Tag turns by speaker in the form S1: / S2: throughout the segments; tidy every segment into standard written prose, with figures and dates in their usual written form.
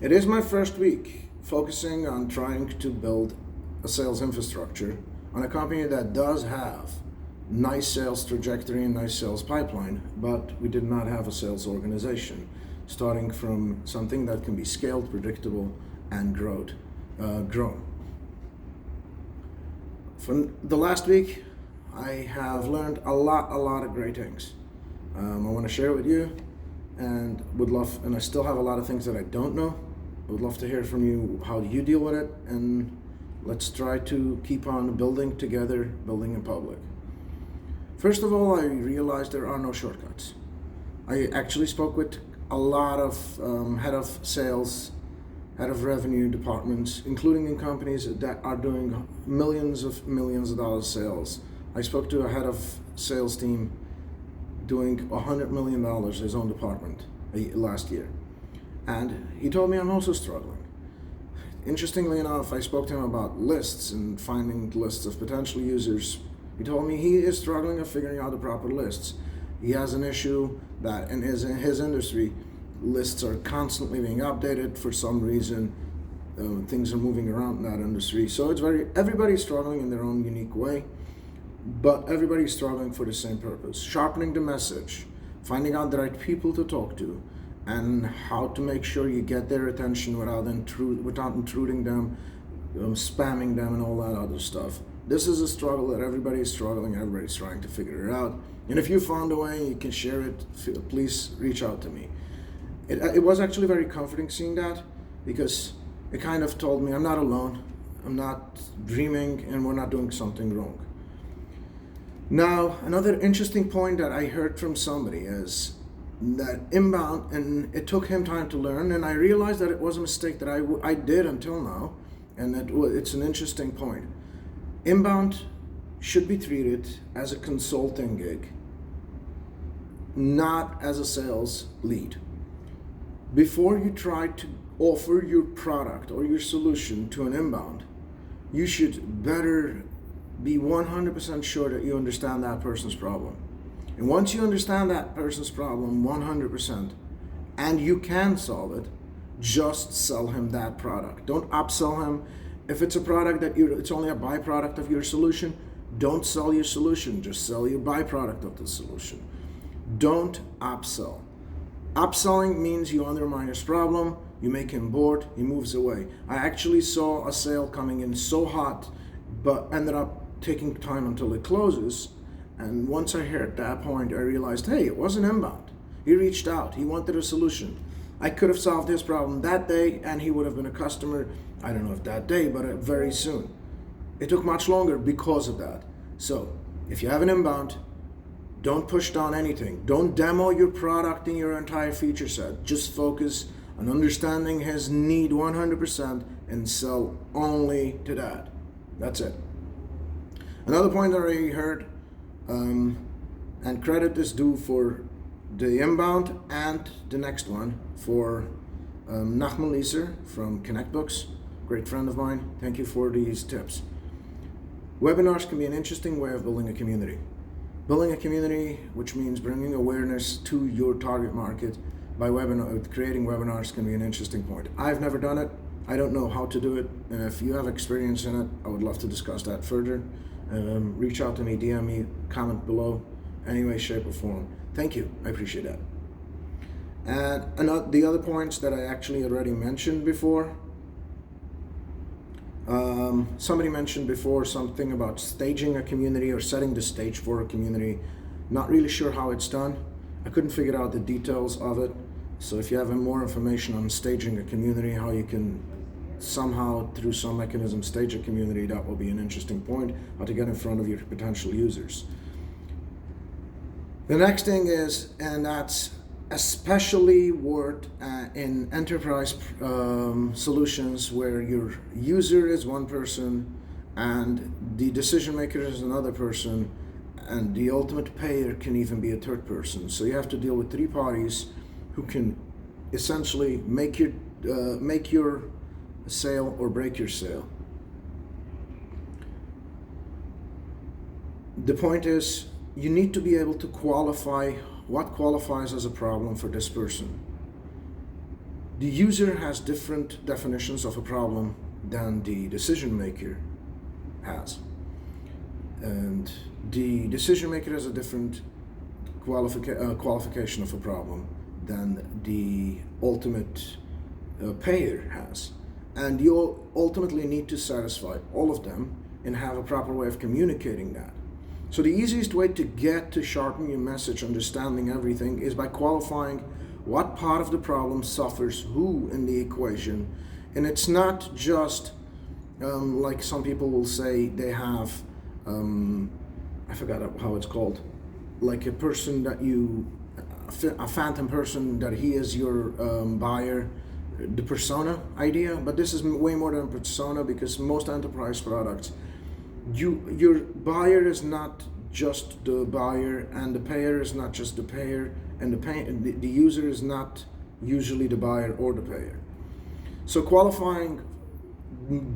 S1: It is my first week focusing on trying to build a sales infrastructure on a company that does have nice sales trajectory and nice sales pipeline, but we did not have a sales organization, starting from something that can be scaled, predictable, and grown. From the last week, I have learned a lot of great things. I want to share it with you, and I still have a lot of things that I don't know. I would love to hear from you how you deal with it, and let's try to keep on building together, building in public. First of all, I realized there are no shortcuts. I actually spoke with a lot of head of sales, head of revenue departments, including in companies that are doing millions of dollars sales. I spoke to a head of sales team doing $100 million, his own department, last year. And he told me I'm also struggling. Interestingly enough, I spoke to him about lists and finding lists of potential users. He told me he is struggling of figuring out the proper lists. He has an issue that in his industry, lists are constantly being updated for some reason. Things are moving around in that industry. So everybody's struggling in their own unique way, but everybody's struggling for the same purpose: sharpening the message, finding out the right people to talk to, and how to make sure you get their attention without intruding them, spamming them, and all that other stuff. This is a struggle that everybody's struggling, everybody's trying to figure it out. And if you found a way, you can share it, please reach out to me. It was actually very comforting seeing that, because it kind of told me I'm not alone, I'm not dreaming, and we're not doing something wrong. Now, another interesting point that I heard from somebody is that inbound, and it took him time to learn, and I realized that it was a mistake that I did until now, and it's an interesting point. Inbound should be treated as a consulting gig, not as a sales lead. Before you try to offer your product or your solution to an inbound, you should better be 100% sure that you understand that person's problem. And once you understand that person's problem 100% and you can solve it, just sell him that product. Don't upsell him. If it's a product that it's only a byproduct of your solution, don't sell your solution, just sell your byproduct of the solution. Don't upsell. Upselling means you undermine his problem, you make him bored, he moves away. I actually saw a sale coming in so hot, but ended up taking time until it closes. And once I hit that point, I realized, hey, it wasn't inbound. He reached out, he wanted a solution. I could have solved his problem that day, and he would have been a customer, I don't know if that day, but very soon. It took much longer because of that. So, if you have an inbound, don't push down anything. Don't demo your product in your entire feature set. Just focus on understanding his need 100% and sell only to that. That's it. Another point that I heard, and credit is due for the inbound and the next one for Nachman Lieser from Connect Books, great friend of mine. Thank you for these tips. Webinars can be an interesting way of building a community. Building a community, which means bringing awareness to your target market by creating webinars, can be an interesting point. I've never done it. I don't know how to do it. And if you have experience in it, I would love to discuss that further. Reach out to me, DM me, comment below, any way, shape, or form. Thank you. I appreciate that. And the other points that I actually already mentioned before. Somebody mentioned before something about staging a community or setting the stage for a community. Not really sure how it's done. I couldn't figure out the details of it. So if you have more information on staging a community, how you can somehow through some mechanism stage a community, that will be an interesting point, how to get in front of your potential users. The next thing is, and that's especially worked in enterprise solutions where your user is one person and the decision maker is another person, and the ultimate payer can even be a third person. So you have to deal with three parties who can essentially make your sale or break your sale. The point is, you need to be able to qualify what qualifies as a problem for this person. The user has different definitions of a problem than the decision maker has. And the decision maker has a different qualification of a problem than the ultimate payer has. And you ultimately need to satisfy all of them and have a proper way of communicating that. So the easiest way to get to sharpen your message, understanding everything, is by qualifying what part of the problem suffers who in the equation. And it's not just like some people will say they have, I forgot how it's called, like a person that a phantom person that he is your buyer, the persona idea. But this is way more than a persona, because most enterprise products, your buyer is not just the buyer, and the payer is not just the payer, and the user is not usually the buyer or the payer. So qualifying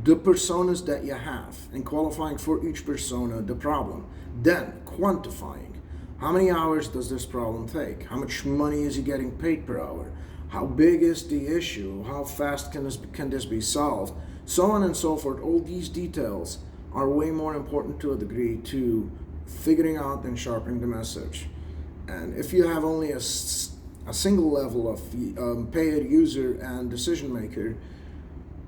S1: the personas that you have and qualifying for each persona the problem, then quantifying how many hours does this problem take, how much money is he getting paid per hour, how big is the issue, how fast can this be solved, so on and so forth. All these details are way more important to a degree to figuring out and sharpening the message. And if you have only a single level of payer, user, and decision maker,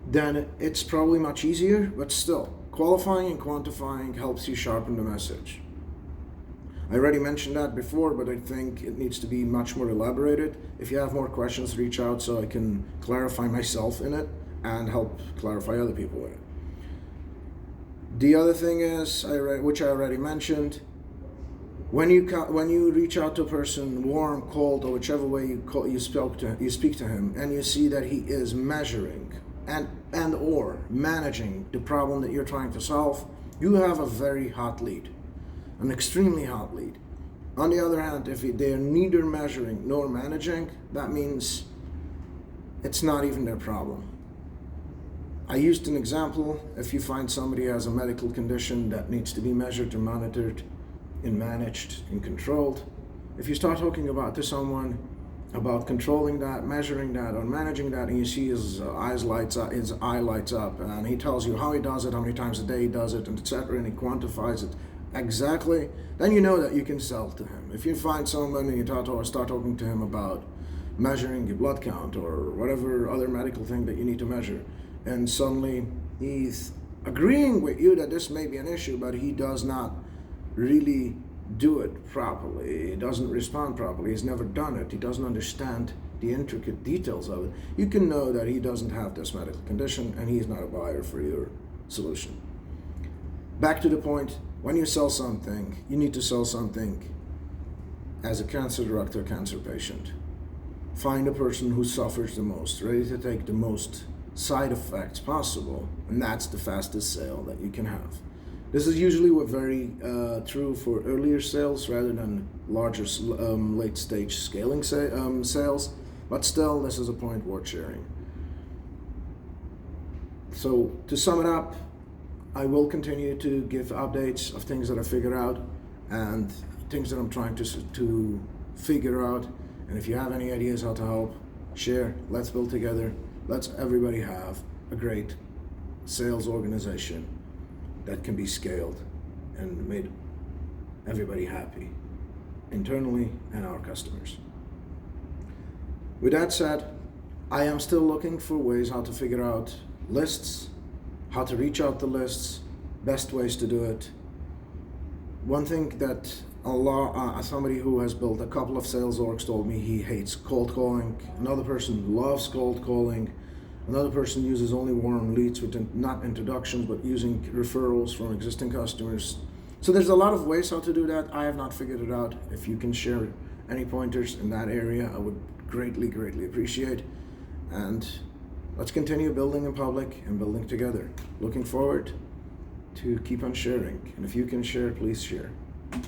S1: then it's probably much easier, but still, qualifying and quantifying helps you sharpen the message. I already mentioned that before, but I think it needs to be much more elaborated. If you have more questions, reach out so I can clarify myself in it and help clarify other people in it. The other thing is, which I already mentioned, when you reach out to a person, warm, cold, or whichever way you speak to him, and you see that he is measuring and or managing the problem that you're trying to solve, you have a very hot lead, an extremely hot lead. On the other hand, if they are neither measuring nor managing, that means it's not even their problem. I used an example. If you find somebody has a medical condition that needs to be measured and monitored and managed and controlled, if you start talking to someone about controlling that, measuring that, or managing that, and you see his eye lights up, and he tells you how he does it, how many times a day he does it, and etc., and he quantifies it exactly, then you know that you can sell to him. If you find someone and you start talking to him about measuring your blood count or whatever other medical thing that you need to measure, and suddenly he's agreeing with you that this may be an issue, but he does not really do it properly, he doesn't respond properly, he's never done it, he doesn't understand the intricate details of it, you can know that he doesn't have this medical condition and he's not a buyer for your solution. Back to the point, when you sell something, you need to sell something as a cancer drug to a cancer patient. Find a person who suffers the most, ready to take the most side effects possible, and that's the fastest sale that you can have. This is usually very true for earlier sales rather than larger late stage scaling sales, but still this is a point worth sharing. So to sum it up, I will continue to give updates of things that I figure out and things that I'm trying to figure out. And if you have any ideas how to help, share, let's build together. Let's everybody have a great sales organization that can be scaled and made everybody happy, internally and our customers. With that said, I am still looking for ways how to figure out lists, how to reach out to lists, best ways to do it. One thing that somebody who has built a couple of sales orgs told me he hates cold calling. Another person loves cold calling. Another person uses only warm leads with not introductions, but using referrals from existing customers. So there's a lot of ways how to do that. I have not figured it out. If you can share any pointers in that area, I would greatly, greatly appreciate. And let's continue building in public and building together. Looking forward to keep on sharing. And if you can share, please share.